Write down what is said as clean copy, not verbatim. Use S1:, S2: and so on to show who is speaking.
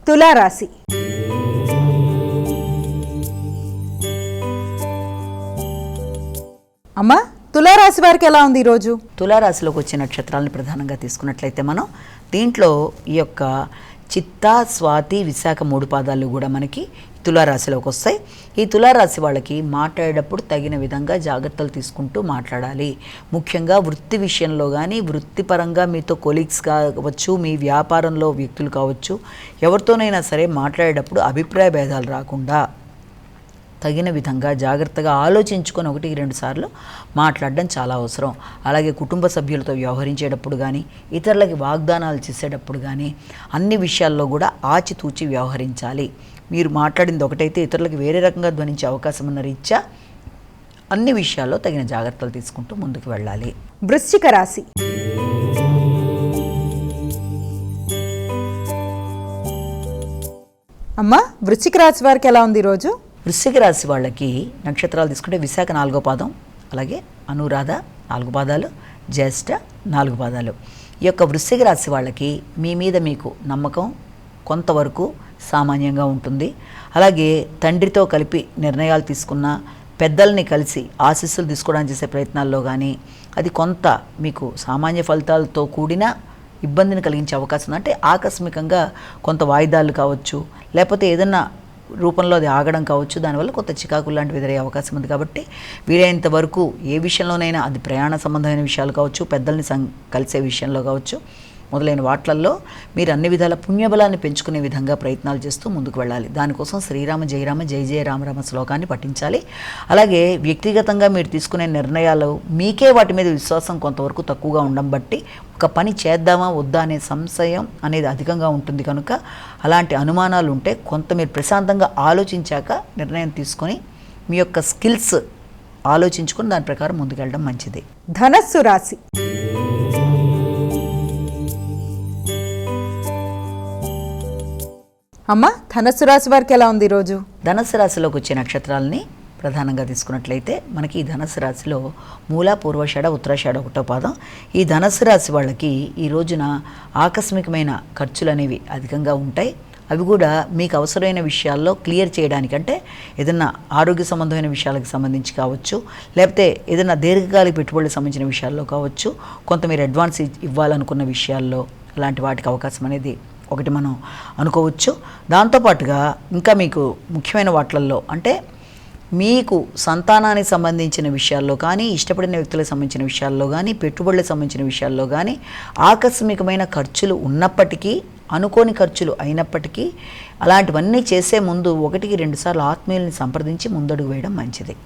S1: తులారాశి. అమ్మా, తులారాశి వారికి ఎలా ఉంది ఈరోజు?
S2: తులారాశిలోకి వచ్చే నక్షత్రాలను ప్రధానంగా తీసుకున్నట్లయితే మనం దీంట్లో ఈ యొక్క చిత్తా, స్వాతి, విశాఖ 3 పాదాలు కూడా మనకి తులారాశిలోకి వస్తాయి. ఈ తులారాశి వాళ్ళకి మాట్లాడేటప్పుడు తగిన విధంగా జాగ్రత్తలు తీసుకుంటూ మాట్లాడాలి. ముఖ్యంగా వృత్తి విషయంలో కానీ, వృత్తిపరంగా మీతో కొలీగ్స్ కావచ్చు, మీ వ్యాపారంలో వ్యక్తులు కావచ్చు, ఎవరితోనైనా సరే మాట్లాడేటప్పుడు అభిప్రాయ భేదాలు రాకుండా తగిన విధంగా జాగ్రత్తగా ఆలోచించుకొని 1-2 సార్లు మాట్లాడడం చాలా అవసరం. అలాగే కుటుంబ సభ్యులతో వ్యవహరించేటప్పుడు కానీ, ఇతరులకి వాగ్దానాలు చేసేటప్పుడు కానీ అన్ని విషయాల్లో కూడా ఆచితూచి వ్యవహరించాలి. మీరు మాట్లాడింది ఒకటైతే ఇతరులకి వేరే రకంగా ధ్వనించే అవకాశం ఉన్న రీత్యా అన్ని విషయాల్లో తగిన జాగ్రత్తలు తీసుకుంటూ ముందుకు వెళ్ళాలి.
S1: వృశ్చిక రాశి. అమ్మా, వృశ్చిక రాశి వారికి ఎలా ఉంది ఈరోజు?
S2: వృశ్చిక రాశి వాళ్ళకి నక్షత్రాలు తీసుకుంటే విశాఖ 4వ పాదం, అలాగే అనురాధ 4 పాదాలు, జ్యేష్ఠ 4 పాదాలు. ఈ యొక్క వృశ్చిక రాశి వాళ్ళకి మీ మీద మీకు నమ్మకం కొంతవరకు సామాన్యంగా ఉంటుంది. అలాగే తండ్రితో కలిపి నిర్ణయాలు తీసుకున్న, పెద్దల్ని కలిసి ఆశీస్సులు తీసుకోవడానికి చేసే ప్రయత్నాల్లో కానీ అది కొంత మీకు సామాన్య ఫలితాలతో కూడిన ఇబ్బందిని కలిగించే అవకాశం ఉంది. అంటే ఆకస్మికంగా కొంత వాయిదాలు కావచ్చు, లేకపోతే ఏదన్నా రూపంలో అది ఆగడం కావచ్చు, దానివల్ల కొంత చికాకులు లాంటివి ఎదురయ్యే అవకాశం ఉంది. కాబట్టి వీలైనంత వరకు ఏ విషయంలోనైనా, అది ప్రయాణ సంబంధమైన విషయాలు కావచ్చు, పెద్దల్ని కలిసే విషయంలో కావచ్చు, మొదలైన వాట్లల్లో మీరు అన్ని విధాల పుణ్యబలాన్ని పెంచుకునే విధంగా ప్రయత్నాలు చేస్తూ ముందుకు వెళ్ళాలి. దానికోసం శ్రీరామ జయరామ జయ జయ రామరామ శ్లోకాన్ని పఠించాలి. అలాగే వ్యక్తిగతంగా మీరు తీసుకునే నిర్ణయాలు మీకే వాటి మీద విశ్వాసం కొంతవరకు తక్కువగా ఉండడం బట్టి ఒక పని చేద్దామా వద్దా అనే సంశయం అనేది అధికంగా ఉంటుంది. కనుక అలాంటి అనుమానాలు ఉంటే కొంత మీరు ప్రశాంతంగా ఆలోచించాక నిర్ణయం తీసుకొని మీ యొక్క స్కిల్స్ ఆలోచించుకొని దాని ప్రకారం ముందుకెళ్ళడం మంచిది.
S1: ధనస్సు రాశి. అమ్మా, ధనస్సు రాశి వారికి ఎలా ఉంది ఈరోజు?
S2: ధనస్సు రాశిలోకి వచ్చే నక్షత్రాలని ప్రధానంగా తీసుకున్నట్లయితే మనకి ఈ ధనస్సు రాశిలో మూల, పూర్వాషాఢ, ఉత్తరాషాఢ 1వ పాదం. ఈ ధనస్సు రాశి వాళ్ళకి ఈ రోజున ఆకస్మికమైన ఖర్చులు అనేవి అధికంగా ఉంటాయి. అవి కూడా మీకు అవసరమైన విషయాల్లో క్లియర్ చేయడానికి, అంటే ఏదైనా ఆరోగ్య సంబంధమైన విషయాలకు సంబంధించి కావచ్చు, లేకపోతే ఏదైనా దీర్ఘకాలిక పెట్టుబడులకు సంబంధించిన విషయాల్లో కావచ్చు, కొంత మీరు అడ్వాన్స్ ఇవ్వాలనుకున్న విషయాల్లో అలాంటి వాటికి అవకాశం అనేది ఒకటి మనం అనుకోవచ్చు. దాంతోపాటుగా ఇంకా మీకు ముఖ్యమైన వాటిల్లో, అంటే మీకు సంతానానికి సంబంధించిన విషయాల్లో కానీ, ఇష్టపడిన వ్యక్తులకు సంబంధించిన విషయాల్లో కానీ, పెట్టుబడులకు సంబంధించిన విషయాల్లో కానీ ఆకస్మికమైన ఖర్చులు ఉన్నప్పటికీ, అనుకోని ఖర్చులు అయినప్పటికీ అలాంటివన్నీ చేసే ముందు 1-2 సార్లు ఆత్మీయుల్ని సంప్రదించి ముందడుగు వేయడం మంచిది.